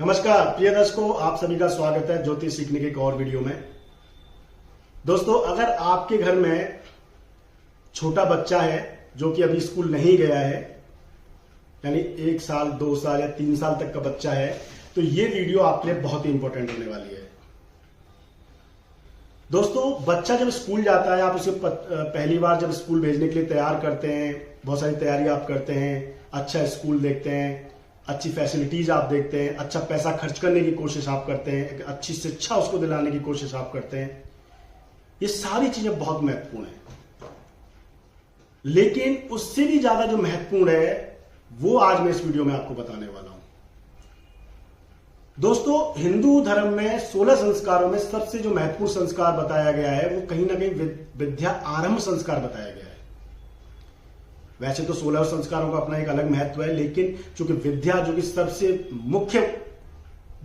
नमस्कार प्रिय दर्शकों, आप सभी का स्वागत है ज्योतिष सीखने के एक और वीडियो में। दोस्तों, अगर आपके घर में छोटा बच्चा है जो कि अभी स्कूल नहीं गया है, यानी 1 साल 2 साल या 3 साल तक का बच्चा है, तो ये वीडियो आपके लिए बहुत ही इंपॉर्टेंट होने वाली है। दोस्तों, बच्चा जब स्कूल जाता है, आप उसे पहली बार जब स्कूल भेजने के लिए तैयार करते हैं, बहुत सारी तैयारी आप करते हैं, अच्छा स्कूल देखते हैं, अच्छी फैसिलिटीज आप देखते हैं, अच्छा पैसा खर्च करने की कोशिश आप करते हैं, एक अच्छी शिक्षा उसको दिलाने की कोशिश आप करते हैं। ये सारी चीजें बहुत महत्वपूर्ण हैं, लेकिन उससे भी ज्यादा जो महत्वपूर्ण है वो आज मैं इस वीडियो में आपको बताने वाला हूं। दोस्तों, हिंदू धर्म में 16 संस्कारों में सबसे जो महत्वपूर्ण संस्कार बताया गया है वो कहीं ना कहीं विद्या आरंभ संस्कार बताया गया है। वैसे तो 16 संस्कारों का अपना एक अलग महत्व है, लेकिन चूंकि विद्या जो कि सबसे मुख्य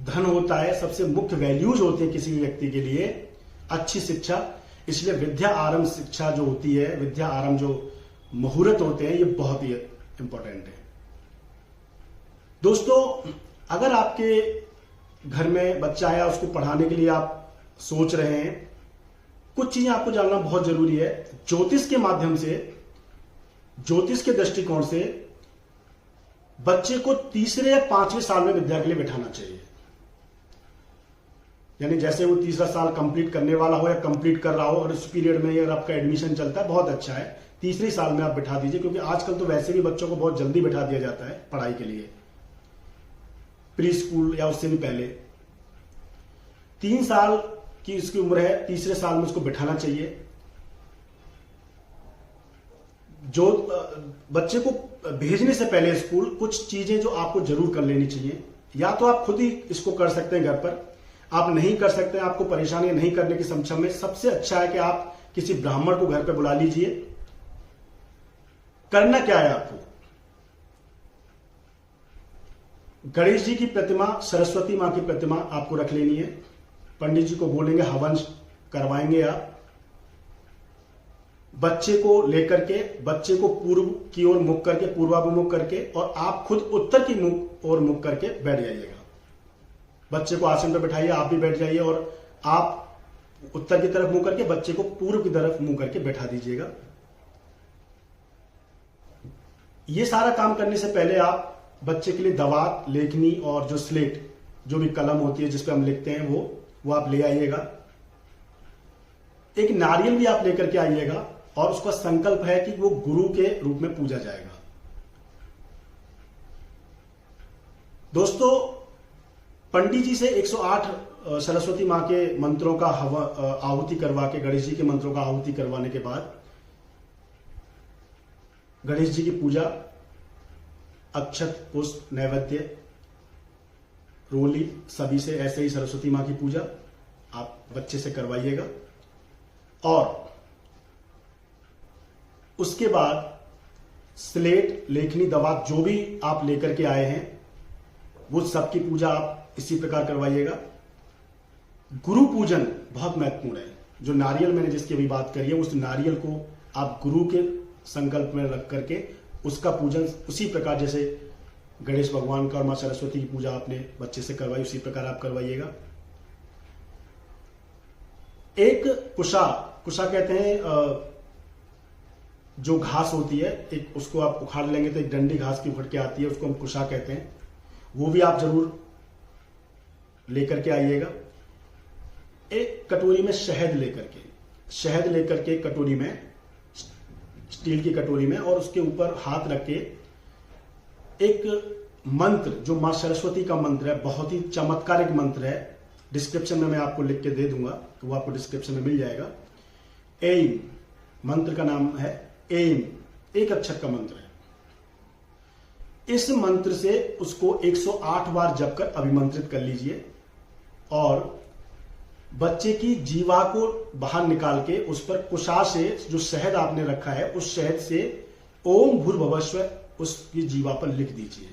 धन होता है, सबसे मुख्य वैल्यूज होती है किसी भी व्यक्ति के लिए, अच्छी शिक्षा, इसलिए विद्या आरंभ शिक्षा जो होती है, विद्या आरंभ जो मुहूर्त होते हैं, ये बहुत ही इंपॉर्टेंट है। दोस्तों, अगर आपके घर में बच्चा है, उसको पढ़ाने के लिए आप सोच रहे हैं, कुछ चीजें आपको जानना बहुत जरूरी है। ज्योतिष के माध्यम से, ज्योतिष के दृष्टिकोण से बच्चे को तीसरे या 5वें साल में विद्या के लिए बिठाना चाहिए। यानी जैसे वो तीसरा साल कंप्लीट करने वाला हो या कंप्लीट कर रहा हो, और इस पीरियड में अगर आपका एडमिशन चलता है, बहुत अच्छा है, तीसरे साल में आप बिठा दीजिए, क्योंकि आजकल तो वैसे भी बच्चों को बहुत जल्दी बिठा दिया जाता है पढ़ाई के लिए, प्री स्कूल या उससे भी पहले। 3 साल की उसकी उम्र है, तीसरे साल में उसको बिठाना चाहिए। जो बच्चे को भेजने से पहले स्कूल कुछ चीजें जो आपको जरूर कर लेनी चाहिए। या तो आप खुद ही इसको कर सकते हैं घर पर, आप नहीं कर सकते हैं, आपको परेशानी नहीं करने की क्षमता में, सबसे अच्छा है कि आप किसी ब्राह्मण को घर पे बुला लीजिए। करना क्या है आपको, गणेश जी की प्रतिमा, सरस्वती मां की प्रतिमा आपको रख लेनी है। पंडित जी को बोलेंगे, हवन करवाएंगे आप। बच्चे को लेकर के, बच्चे को पूर्व की ओर मुख करके, पूर्वाभिमुख करके, और आप खुद उत्तर की ओर मुख करके बैठ जाइएगा। बच्चे को आसन पर बैठाइए, आप भी बैठ जाइए, और आप उत्तर की तरफ मुंह करके, बच्चे को पूर्व की तरफ मुंह करके बैठा दीजिएगा। ये सारा काम करने से पहले आप बच्चे के लिए दवात, लेखनी और जो स्लेट, जो भी कलम होती है जिसपे हम लिखते हैं, वो आप ले आइएगा। एक नारियल भी आप लेकर के आइएगा, और उसका संकल्प है कि वो गुरु के रूप में पूजा जाएगा। दोस्तों, पंडित जी से 108 सरस्वती मां के मंत्रों का आहुति करवा के, गणेश जी के मंत्रों का आहुति करवाने के बाद गणेश जी की पूजा, अक्षत, पुष्प, नैवेद्य, रोली, सभी से ऐसे ही सरस्वती मां की पूजा आप बच्चे से करवाइएगा। और उसके बाद स्लेट, लेखनी, दवात जो भी आप लेकर के आए हैं, वो सबकी पूजा आप इसी प्रकार करवाइएगा। गुरु पूजन बहुत महत्वपूर्ण है। जो नारियल मैंने जिसकी अभी बात करी है, उस नारियल को आप गुरु के संकल्प में रख करके उसका पूजन उसी प्रकार, जैसे गणेश भगवान का और मां सरस्वती की पूजा आपने बच्चे से करवाई, उसी प्रकार आप करवाइएगा। एक कुशा कहते हैं, जो घास होती है, एक उसको आप उखाड़ लेंगे तो एक डंडी घास की उखड़ के आती है, उसको हम कुशा कहते हैं, वो भी आप जरूर लेकर के आइएगा। एक कटोरी में शहद लेकर के कटोरी में, स्टील की कटोरी में, और उसके ऊपर हाथ रख के एक मंत्र, जो मां सरस्वती का मंत्र है, बहुत ही चमत्कारिक मंत्र है, डिस्क्रिप्शन में मैं आपको लिख के दे दूंगा, तो वो आपको डिस्क्रिप्शन में मिल जाएगा। एम मंत्र का नाम है, एम एक अक्षर का मंत्र है। इस मंत्र से उसको 108 बार जप कर अभिमंत्रित कर लीजिए, और बच्चे की जीवा को बाहर निकाल के उस पर कुशा से, जो शहद आपने रखा है, उस शहद से ओम भूर्भुवस्सुवः उसकी जीवा पर लिख दीजिए।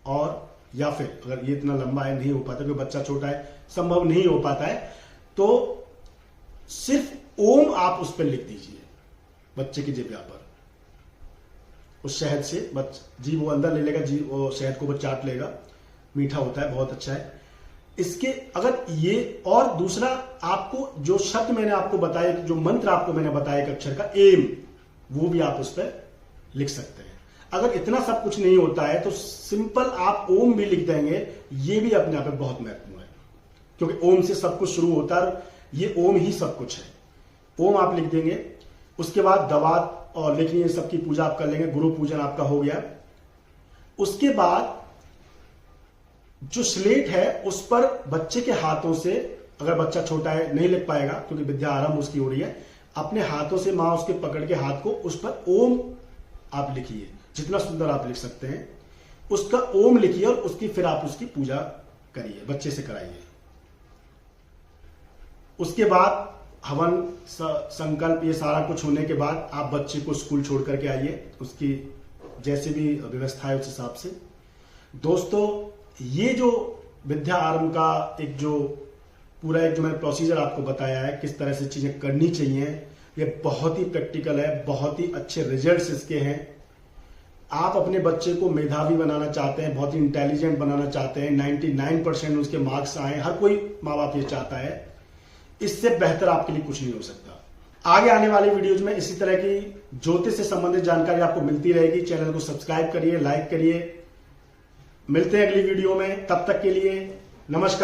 और या फिर अगर ये इतना लंबा है, नहीं हो पाता, क्योंकि बच्चा छोटा है, संभव नहीं हो पाता है, तो सिर्फ ओम आप उस पर लिख दीजिए बच्चे की जिह्वा पर। उस शहद से जी वो अंदर ले लेगा, जी वो शहद को वो चाट लेगा, मीठा होता है, बहुत अच्छा है। इसके अगर ये और दूसरा आपको जो शब्द मैंने आपको बताया, जो मंत्र आपको मैंने बताया एक अक्षर का एम, वो भी आप उस पर लिख सकते हैं। अगर इतना सब कुछ नहीं होता है तो सिंपल आप ओम भी लिख देंगे, ये भी अपने आप में बहुत महत्वपूर्ण है, क्योंकि ओम से सब कुछ शुरू होता है, ये ओम ही सब कुछ है। ओम आप लिख देंगे, उसके बाद दवात और लेकिन ये सबकी पूजा आप कर लेंगे, गुरु पूजन आपका हो गया। उसके बाद जो स्लेट है उस पर बच्चे के हाथों से, अगर बच्चा छोटा है नहीं लिख पाएगा क्योंकि विद्या आरंभ उसकी हो रही है, अपने हाथों से मां उसके पकड़ के हाथ को उस पर ओम आप लिखिए, जितना सुंदर आप लिख सकते हैं उसका ओम लिखिए और उसकी फिर आप उसकी पूजा करिए, बच्चे से कराइए। उसके बाद हवन संकल्प ये सारा कुछ होने के बाद आप बच्चे को स्कूल छोड़ करके आइए, उसकी जैसे भी व्यवस्था है उस हिसाब से। दोस्तों, ये जो विद्या आरंभ का एक जो पूरा एक जो मैंने प्रोसीजर आपको बताया है, किस तरह से चीजें करनी चाहिए, ये बहुत ही प्रैक्टिकल है, बहुत ही अच्छे रिजल्ट्स इसके हैं। आप अपने बच्चे को मेधावी बनाना चाहते हैं, बहुत ही इंटेलिजेंट बनाना चाहते हैं, 99% उसके मार्क्स आए, हर कोई माँ बाप ये चाहता है, इससे बेहतर आपके लिए कुछ नहीं हो सकता। आगे आने वाली वीडियोज में इसी तरह की ज्योतिष से संबंधित जानकारी आपको मिलती रहेगी। चैनल को सब्सक्राइब करिए, लाइक करिए। मिलते हैं अगली वीडियो में, तब तक के लिए नमस्कार।